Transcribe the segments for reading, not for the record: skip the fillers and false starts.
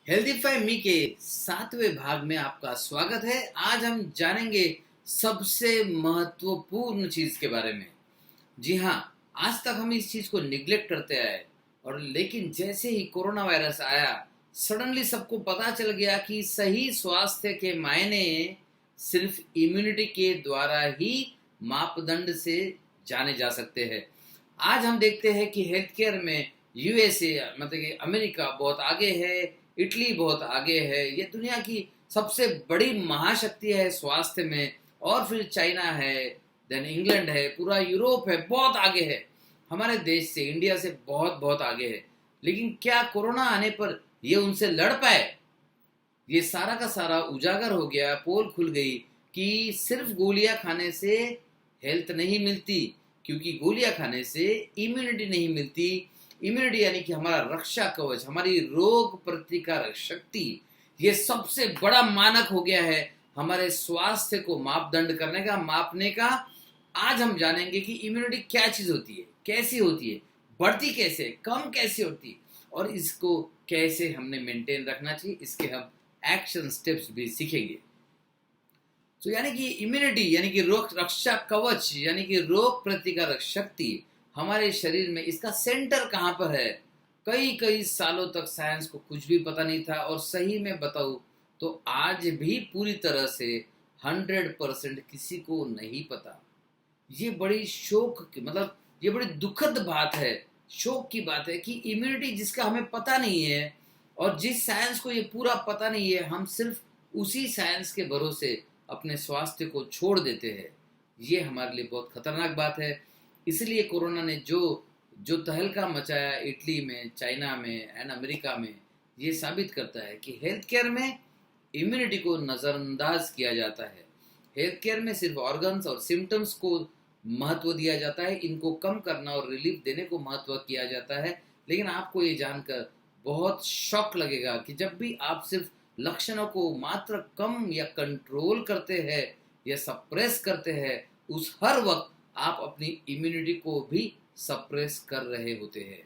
Healthify मी के 7वें भाग में आपका स्वागत है। आज हम जानेंगे सबसे महत्वपूर्ण चीज के बारे में। जी हाँ, आज तक हम इस चीज को निग्लेक्ट करते आए और लेकिन जैसे ही कोरोना वायरस आया, सडनली सबको पता चल गया कि सही स्वास्थ्य के मायने सिर्फ इम्यूनिटी के द्वारा ही मापदंड से जाने जा सकते हैं। आज हम देखते हैं कि हेल्थ केयर में यूएसए मतलब कि अमेरिका बहुत आगे है, इटली बहुत आगे है। ये दुनिया की सबसे बड़ी महाशक्ति है स्वास्थ्य में। और फिर चाइना है, देन इंग्लैंड है, पूरा यूरोप है, बहुत आगे है। हमारे देश से, इंडिया से बहुत बहुत आगे है। लेकिन क्या कोरोना आने पर ये उनसे लड़ पाए? ये सारा का सारा उजागर हो गया, पोल खुल गई कि सिर्फ गोलियां खाने से हेल्थ नहीं मिलती, क्योंकि गोलियां खाने से इम्यूनिटी नहीं मिलती। इम्यूनिटी यानी कि हमारा रक्षा कवच, हमारी रोग प्रतिकारक शक्ति, ये सबसे बड़ा मानक हो गया है हमारे स्वास्थ्य को मापदंड करने का, मापने का। आज हम जानेंगे कि इम्यूनिटी क्या चीज होती है, कैसी होती है, बढ़ती कैसे, कम कैसे होती है, और इसको कैसे हमने मेंटेन रखना चाहिए। इसके हम एक्शन स्टेप्स भी सीखेंगे। तो यानी कि इम्यूनिटी यानी कि रोग रक्षा कवच यानी कि रोग प्रतिकारक शक्ति हमारे शरीर में, इसका सेंटर कहाँ पर है? कई कई सालों तक साइंस को कुछ भी पता नहीं था। और सही में बताऊं तो आज भी पूरी तरह से 100% किसी को नहीं पता। ये बड़ी शोक की मतलब ये बड़ी दुखद बात है, शोक की बात है कि इम्यूनिटी जिसका हमें पता नहीं है और जिस साइंस को ये पूरा पता नहीं है, हम सिर्फ उसी साइंस के भरोसे अपने स्वास्थ्य को छोड़ देते हैं। ये हमारे लिए बहुत खतरनाक बात है। इसलिए कोरोना ने जो जो तहलका मचाया इटली में, चाइना में एंड अमेरिका में, ये साबित करता है कि हेल्थ केयर में इम्यूनिटी को नज़रअंदाज किया जाता है। हेल्थ केयर में सिर्फ ऑर्गन्स और सिम्टम्स को महत्व दिया जाता है, इनको कम करना और रिलीफ देने को महत्व किया जाता है। लेकिन आपको ये जानकर बहुत शॉक लगेगा कि जब भी आप सिर्फ लक्षणों को मात्र कम या कंट्रोल करते हैं या सप्रेस करते हैं, उस हर वक्त आप अपनी इम्यूनिटी को भी सप्रेस कर रहे होते हैं।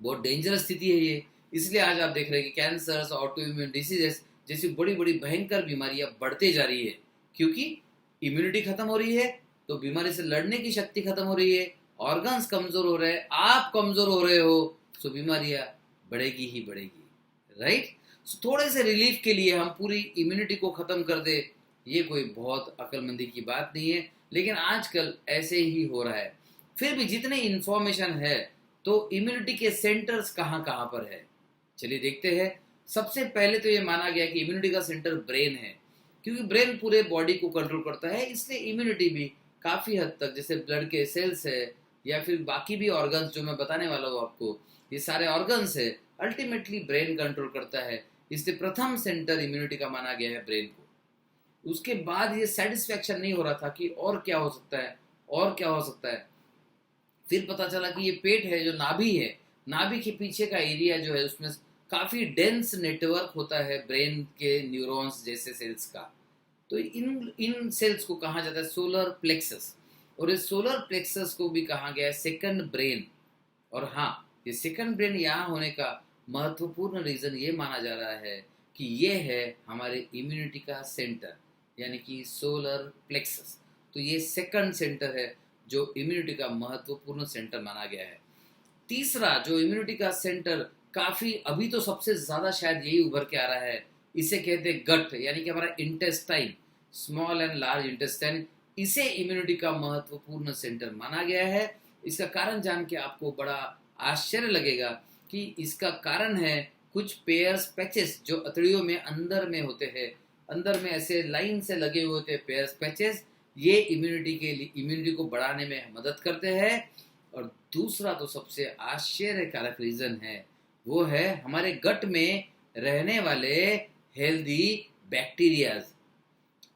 बहुत डेंजरस स्थिति है ये। इसलिए आज आप देख रहे हैं कि कैंसर, ऑटो इम्यून डिसीजेस जैसी बड़ी बड़ी भयंकर बीमारियां बढ़ते जा रही है, क्योंकि इम्यूनिटी खत्म हो रही है तो बीमारी से लड़ने की शक्ति खत्म हो रही है, ऑर्गन्स कमजोर हो रहे हैं, आप कमजोर हो रहे हो, तो बीमारियां बढ़ेगी ही बढ़ेगी। राइट? थोड़े से रिलीफ के लिए हम पूरी इम्यूनिटी को खत्म कर दे, ये कोई बहुत अक्लमंदी की बात नहीं है। लेकिन आजकल ऐसे ही हो रहा है। फिर भी जितने इंफॉर्मेशन है, तो इम्यूनिटी के सेंटर्स कहाँ कहाँ पर है, चलिए देखते हैं। सबसे पहले तो ये माना गया कि इम्यूनिटी का सेंटर ब्रेन है, क्योंकि ब्रेन पूरे बॉडी को कंट्रोल करता है। इसलिए इम्यूनिटी भी काफी हद तक, जैसे ब्लड के सेल्स है या फिर बाकी भी ऑर्गन्स जो मैं बताने वाला हूँ आपको, ये सारे ऑर्गन्स है, अल्टीमेटली ब्रेन कंट्रोल करता है। इसलिए प्रथम सेंटर इम्यूनिटी का माना गया है ब्रेन को। उसके बाद ये सेटिस्फेक्शन नहीं हो रहा था कि और क्या हो सकता है, और क्या हो सकता है। फिर पता चला कि ये पेट है, जो नाभि है, नाभि के पीछे का एरिया जो है, उसमें काफी डेंस नेटवर्क होता है ब्रेन के न्यूरॉन्स जैसे सेल्स का। तो इन इन सेल्स को कहा जाता है सोलर प्लेक्सस, और इस सोलर प्लेक्सस को भी कहा गया है सेकंड ब्रेन। और हाँ, ये सेकंड ब्रेन यहाँ होने का महत्वपूर्ण रीजन ये माना जा रहा है कि ये है हमारे इम्यूनिटी का सेंटर, यानी कि सोलर प्लेक्सस। तो ये सेकंड सेंटर है जो इम्यूनिटी का महत्वपूर्ण सेंटर माना गया है। तीसरा जो इम्यूनिटी का सेंटर काफी अभी तो सबसे ज्यादा शायद यही उभर के आ रहा है, इसे कहते हैं गट, यानी कि हमारा intestine, small and large intestine. इसे इम्यूनिटी का महत्वपूर्ण सेंटर माना गया है। इसका कारण जान के आपको बड़ा आश्चर्य लगेगा कि इसका कारण है कुछ पेयर्स पैचेस जो अतड़ियों में अंदर में होते हैं, अंदर में ऐसे लाइन से लगे हुए होते हैं पेयर्स पैचेस। ये इम्यूनिटी को बढ़ाने में मदद करते हैं। और दूसरा तो सबसे आश्चर्यकारक रीजन है, वो है हमारे गट में रहने वाले हेल्दी बैक्टीरियाज।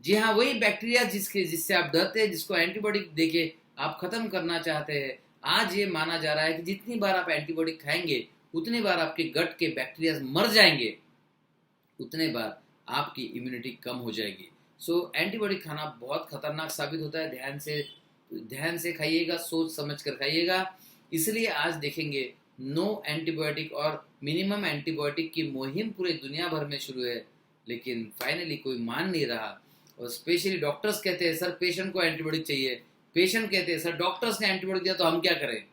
जी हाँ, वही बैक्टीरिया जिससे आप डरते हैं, जिसको एंटीबायोटिक देके आप खत्म करना चाहते हैं। आज ये माना जा रहा है कि जितनी बार आप एंटीबायोटिक खाएंगे, उतनी बार आपके गट के बैक्टीरिया मर जाएंगे, उतने बार आपकी इम्यूनिटी कम हो जाएगी। सो एंटीबायोटिक खाना बहुत खतरनाक साबित होता है। ध्यान से खाइएगा, सोच समझ कर खाइएगा। इसलिए आज देखेंगे नो एंटीबायोटिक और मिनिमम एंटीबायोटिक की मुहिम पूरे दुनिया भर में शुरू है, लेकिन फाइनली कोई मान नहीं रहा। और स्पेशली डॉक्टर्स कहते हैं सर पेशेंट को एंटीबायोटिक चाहिए, पेशेंट कहते हैं सर डॉक्टर्स ने एंटीबायोटिक दिया तो हम क्या करें,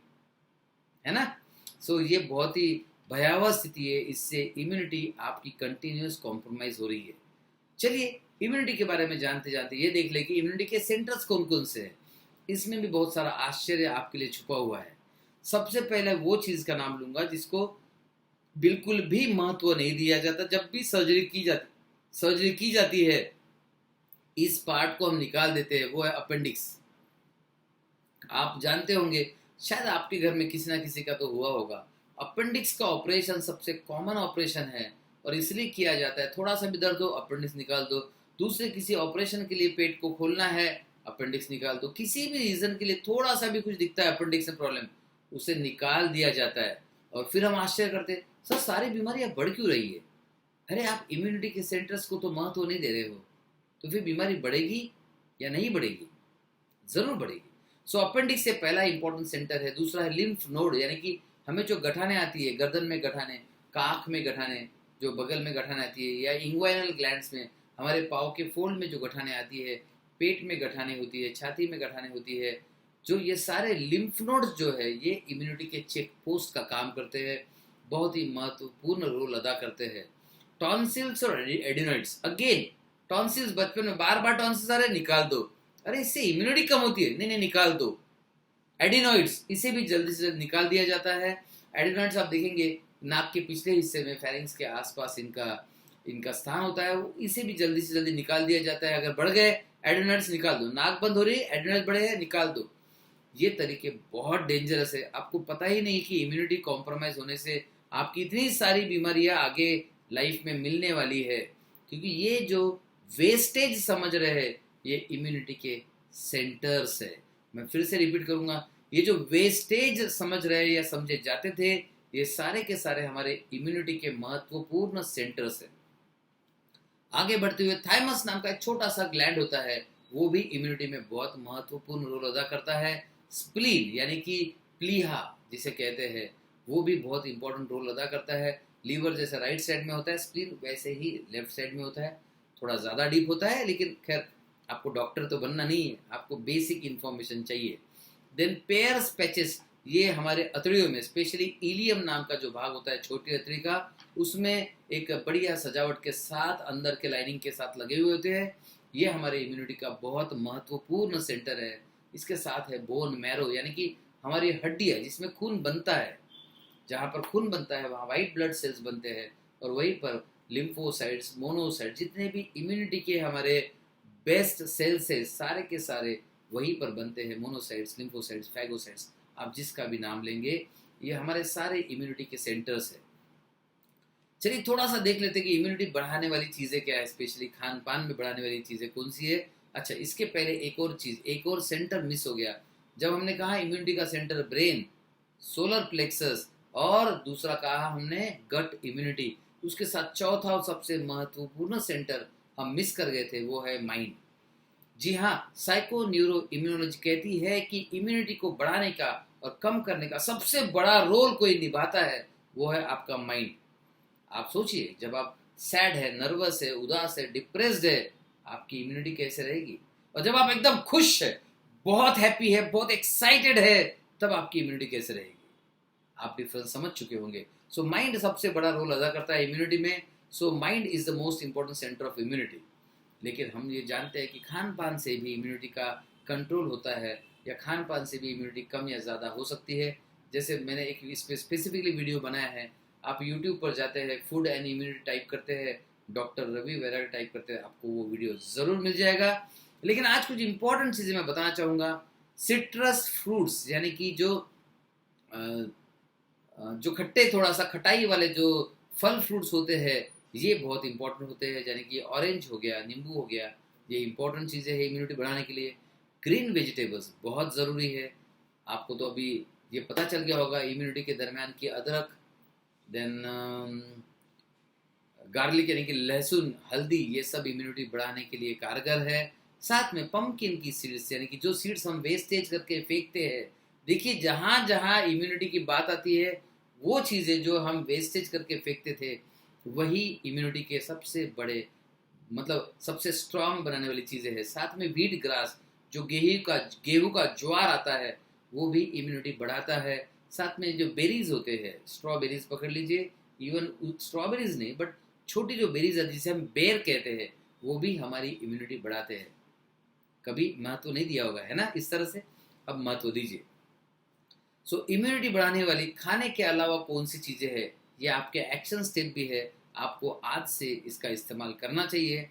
है ना। सो ये बहुत ही भयावह स्थिति है, इससे इम्यूनिटी आपकी कंटिन्यूस कॉम्प्रोमाइज हो रही है। चलिए इम्यूनिटी के बारे में जानते जानते ये देख ले कि इम्यूनिटी के सेंटर्स कौन कौन से हैं। इसमें भी बहुत सारा आश्चर्य आपके लिए छुपा हुआ है। सबसे पहले वो चीज का नाम लूंगा जिसको बिल्कुल भी महत्व नहीं दिया जाता। जब भी सर्जरी की जाती है इस पार्ट को हम निकाल देते हैं, वो है अपेंडिक्स। आप जानते होंगे, शायद आपके घर में किसी ना किसी का तो हुआ होगा। अपेंडिक्स का ऑपरेशन सबसे कॉमन ऑपरेशन है और इसलिए किया जाता है, थोड़ा सा भी दर्द हो अपेंडिक्स निकाल दो, दूसरे किसी ऑपरेशन के लिए पेट को खोलना है अपेंडिक्स निकाल दो, किसी भी रीजन के लिए थोड़ा सा भी कुछ दिखता है अपेंडिक्स में प्रॉब्लम, उसे निकाल दिया जाता है। और फिर हम आश्चर्य करते सर सारी बीमारियां बढ़ क्यों रही है। अरे आप इम्यूनिटी के सेंटर्स को तो महत्व नहीं दे रहे हो, तो फिर बीमारी बढ़ेगी या नहीं बढ़ेगी, जरूर बढ़ेगी। सो अपेंडिक्स से पहला इंपॉर्टेंट सेंटर है। दूसरा है लिम्फ नोड, यानी कि हमें जो गठाने आती है, गर्दन में गठाने, काख में गठाने, जो बगल में गठाने आती है, या इंग्वाइनल ग्लैंड्स में, हमारे पाँव के फोल्ड में जो गठाने आती है, पेट में गठाने होती है, छाती में गठाने होती है, जो ये सारे लिम्फ नोड्स जो है ये इम्यूनिटी के चेक पोस्ट का काम करते हैं, बहुत ही महत्वपूर्ण रोल अदा करते हैं। टॉन्सिल्स और एडिनोइड्स, अगेन टॉन्सिल्स बचपन में बार बार टॉन्सिल्स आ रहे निकाल दो, अरे इससे इम्यूनिटी कम होती है, नहीं नहीं निकाल दो। एडिनोइड्स, इसे भी जल्दी से जल्दी निकाल दिया जाता है। एडिनोइड्स आप देखेंगे नाक के पिछले हिस्से में फेरिंग्स के आसपास इनका स्थान होता है, इसे भी जल्दी से जल्दी निकाल दिया जाता है। अगर बढ़ गए एडिनोइड्स निकाल दो, नाक बंद हो रही है एडिनोइड्स बढ़े हैं निकाल दो। ये तरीके बहुत डेंजरस है, आपको पता ही नहीं कि इम्यूनिटी कॉम्प्रोमाइज होने से आपकी इतनी सारी बीमारियां आगे लाइफ में मिलने वाली है, क्योंकि ये जो वेस्टेज समझ रहे हैं ये इम्यूनिटी के सेंटर्स है। मैं फिर से रिपीट करूंगा, ये जो वेस्टेज समझ रहे या समझे जाते थे ये सारे के सारे हमारे इम्यूनिटी के महत्वपूर्ण सेंटर्स है। आगे बढ़ते हुए थाइमस नाम का एक छोटा सा ग्लैंड होता है, वो भी इम्यूनिटी में बहुत महत्वपूर्ण रोल अदा करता है। स्प्लीन यानी कि प्लीहा जिसे कहते हैं, वो भी बहुत इंपॉर्टेंट रोल अदा करता है। लीवर जैसे राइट साइड में होता है स्प्लीन, वैसे ही लेफ्ट साइड में होता है, थोड़ा ज्यादा डीप होता है, लेकिन खैर आपको डॉक्टर तो बनना नहीं है, आपको बेसिक इंफॉर्मेशन चाहिए। देन पेयर्स पैचेस, ये हमारे अतड़ियों में स्पेशली इलियम नाम का जो भाग होता है छोटी अतड़ी का, उसमें एक बढ़िया सजावट के साथ अंदर के लाइनिंग के साथ लगे हुए होते हैं। ये हमारे इम्यूनिटी का बहुत महत्वपूर्ण सेंटर है। इसके साथ है बोन मैरो, यानी कि हमारी हड्डी है जिसमें खून बनता है, जहाँ पर खून बनता है वहाँ व्हाइट ब्लड सेल्स बनते हैं, और वहीं पर लिम्फोसाइट्स, मोनोसाइट्स, जितने भी इम्यूनिटी के हमारे बेस्ट सेल्स है सारे के सारे वहीं पर बनते हैं। मोनोसाइट्स, लिम्फोसाइट्स, फैगोसाइट्स, आप जिसका भी नाम लेंगे, ये हमारे सारे इम्यूनिटी के सेंटर्स है। चलिए थोड़ा सा देख लेते हैं कि इम्यूनिटी बढ़ाने वाली चीजें क्या है, स्पेशली खान पान में बढ़ाने वाली चीजें कौन सी है। अच्छा, इसके पहले एक और सेंटर मिस हो गया। जब हमने कहा इम्यूनिटी का सेंटर ब्रेन, सोलर प्लेक्सस, और दूसरा कहा हमने गट इम्यूनिटी, उसके साथ चौथा और सबसे महत्वपूर्ण सेंटर हम मिस कर गए थे, वो है माइंड। जी हाँ, साइको न्यूरो इम्यूनोलॉजी कहती है कि इम्यूनिटी को बढ़ाने का और कम करने का सबसे बड़ा रोल कोई निभाता है, वो है आपका माइंड। आप सोचिए, जब आप सैड है, नर्वस है, उदास है, डिप्रेस्ड है, आपकी इम्यूनिटी कैसे रहेगी। और जब आप एकदम खुश है, बहुत हैप्पी है, बहुत एक्साइटेड है, तब आपकी इम्यूनिटी कैसे रहेगी। आप डिफरेंस समझ चुके होंगे। सो माइंड सबसे बड़ा रोल अदा करता है इम्यूनिटी में। So mind is the most important centre of immunity. लेकिन हम ये जानते हैं कि खान पान से भी इम्यूनिटी का कंट्रोल होता है, या खान पान से भी इम्यूनिटी कम या ज़्यादा हो सकती है। जैसे मैंने एक इस पर स्पेसिफिकली वीडियो बनाया है, आप यूट्यूब पर जाते हैं, फूड एंड इम्यूनिटी टाइप करते हैं, डॉक्टर रवि वैराग टाइप करते हैं, आपको वो वीडियो ज़रूर मिल जाएगा। लेकिन आज कुछ इंपॉर्टेंट चीज़ें मैं बताना चाहूँगा। सिट्रस फ्रूट्स, यानी कि जो खट्टे, थोड़ा सा खटाई वाले जो फल फ्रूट्स होते हैं, ये बहुत इंपॉर्टेंट होते हैं। यानी कि ऑरेंज हो गया, नींबू हो गया, ये इंपॉर्टेंट चीज़ें हैं इम्यूनिटी बढ़ाने के लिए। ग्रीन वेजिटेबल्स बहुत ज़रूरी है। आपको तो अभी ये पता चल गया होगा इम्यूनिटी के दरमियान की अदरक, देन गार्लिक यानी कि लहसुन, हल्दी, ये सब इम्यूनिटी बढ़ाने के लिए कारगर है। साथ में पंपकिन की सीड्स, यानी कि जो सीड्स हम वेस्टेज करके फेंकते हैं। देखिए, जहाँ जहाँ इम्यूनिटी की बात आती है वो चीज़ें जो हम वेस्टेज करके फेंकते थे, वही इम्यूनिटी के सबसे बड़े मतलब सबसे स्ट्रांग बनाने वाली चीज़ें हैं। साथ में व्हीट ग्रास, जो गेहूं का ज्वार आता है, वो भी इम्यूनिटी बढ़ाता है। साथ में जो बेरीज होते हैं, स्ट्रॉबेरीज पकड़ लीजिए, इवन स्ट्रॉबेरीज नहीं बट छोटी जो बेरीज है जिसे हम बेर कहते हैं, वो भी हमारी इम्यूनिटी बढ़ाते हैं। कभी महत्व नहीं दिया होगा, है ना, इस तरह से अब महत्व दीजिए। सो इम्यूनिटी बढ़ाने वाली खाने के अलावा कौन सी चीज़ें हैं, ये आपके एक्शन स्टेप भी है, आपको आज से इसका इस्तेमाल करना चाहिए।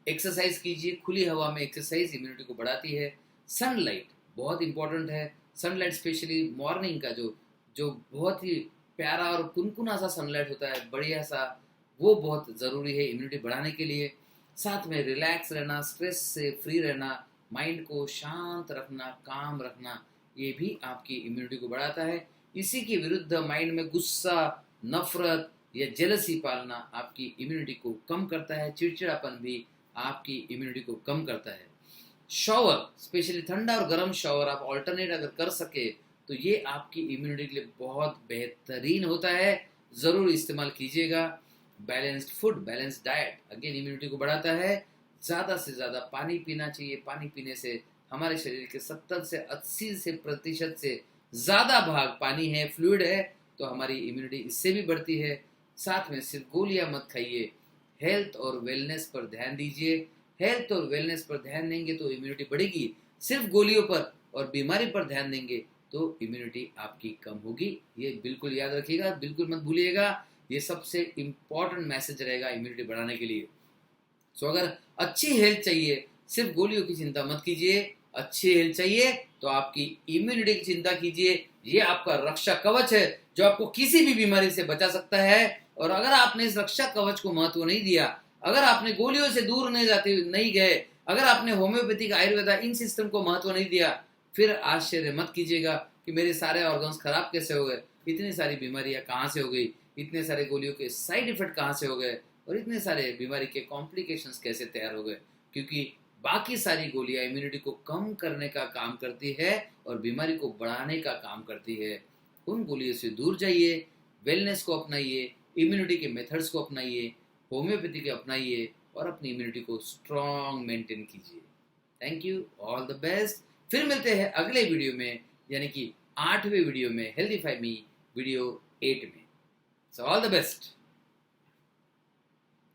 एक्सरसाइज कीजिए, खुली हवा में एक्सरसाइज इम्यूनिटी को बढ़ाती है। सनलाइट बहुत इंपॉर्टेंट है। सनलाइट स्पेशली मॉर्निंग का जो जो बहुत ही प्यारा और कुनकुना सा सनलाइट होता है, बढ़िया सा, वो बहुत ज़रूरी है इम्यूनिटी बढ़ाने के लिए। साथ में रिलैक्स रहना, स्ट्रेस से फ्री रहना, माइंड को शांत रखना, काम रखना, ये भी आपकी इम्यूनिटी को बढ़ाता है। इसी के विरुद्ध माइंड में गुस्सा, नफरत या जेलसी पालना आपकी इम्यूनिटी को कम करता है। चिड़चिड़ापन भी आपकी इम्यूनिटी को कम करता है। शॉवर, स्पेशली ठंडा और गर्म शॉवर आप ऑल्टरनेट अगर कर सके तो ये आपकी इम्यूनिटी के लिए बहुत बेहतरीन होता है, ज़रूर इस्तेमाल कीजिएगा। Balanced food, balanced diet again immunity को बढ़ाता है। ज़्यादा से ज़्यादा पानी पीना चाहिए। पानी पीने से हमारे शरीर के 70 से 80 से प्रतिशत से ज़्यादा भाग पानी है, फ्लूइड है, तो हमारी इम्यूनिटी इससे भी बढ़ती है। साथ में सिर्फ गोलियां मत खाइए, हेल्थ और वेलनेस पर ध्यान दीजिए। हेल्थ और वेलनेस पर ध्यान देंगे तो इम्यूनिटी बढ़ेगी। सिर्फ गोलियों पर और बीमारी पर ध्यान देंगे तो इम्यूनिटी आपकी कम होगी। ये बिल्कुल याद रखिएगा, बिल्कुल मत भूलिएगा। ये सबसे इम्पॉर्टेंट मैसेज रहेगा इम्यूनिटी बढ़ाने के लिए। सो अगर अच्छी हेल्थ चाहिए, सिर्फ गोलियों की चिंता मत कीजिए। अच्छी हेल्थ चाहिए तो आपकी इम्यूनिटी की चिंता कीजिए। ये आपका रक्षा कवच है जो आपको किसी भी बीमारी से बचा सकता है। और अगर आपने इस रक्षा कवच को महत्व नहीं दिया, अगर आपने गोलियों से दूर नहीं गए, अगर आपने होम्योपैथिक, आयुर्वेदा, इन सिस्टम को महत्व नहीं दिया, फिर आश्चर्य मत कीजिएगा कि मेरे सारे ऑर्गन्स खराब कैसे हो गए, इतनी सारी बीमारियां कहाँ से हो गई, इतने सारे गोलियों के साइड इफेक्ट कहाँ से हो गए, और इतने सारे बीमारी के कॉम्प्लिकेशंस कैसे तैयार हो गए। क्योंकि बाकी सारी गोलियां इम्यूनिटी को कम करने का काम करती है और बीमारी को बढ़ाने का काम करती है। उन गोलियों से दूर जाइए, वेलनेस को अपनाइए, इम्यूनिटी के मेथड्स को अपनाइए, होम्योपैथी के अपनाइए और अपनी इम्यूनिटी को स्ट्रॉन्ग मेंटेन कीजिए। Thank you, all the best. फिर मिलते हैं अगले वीडियो में, यानी कि 8वें वीडियो में, हेल्दीफाई मी वीडियो 8 में। So all the best.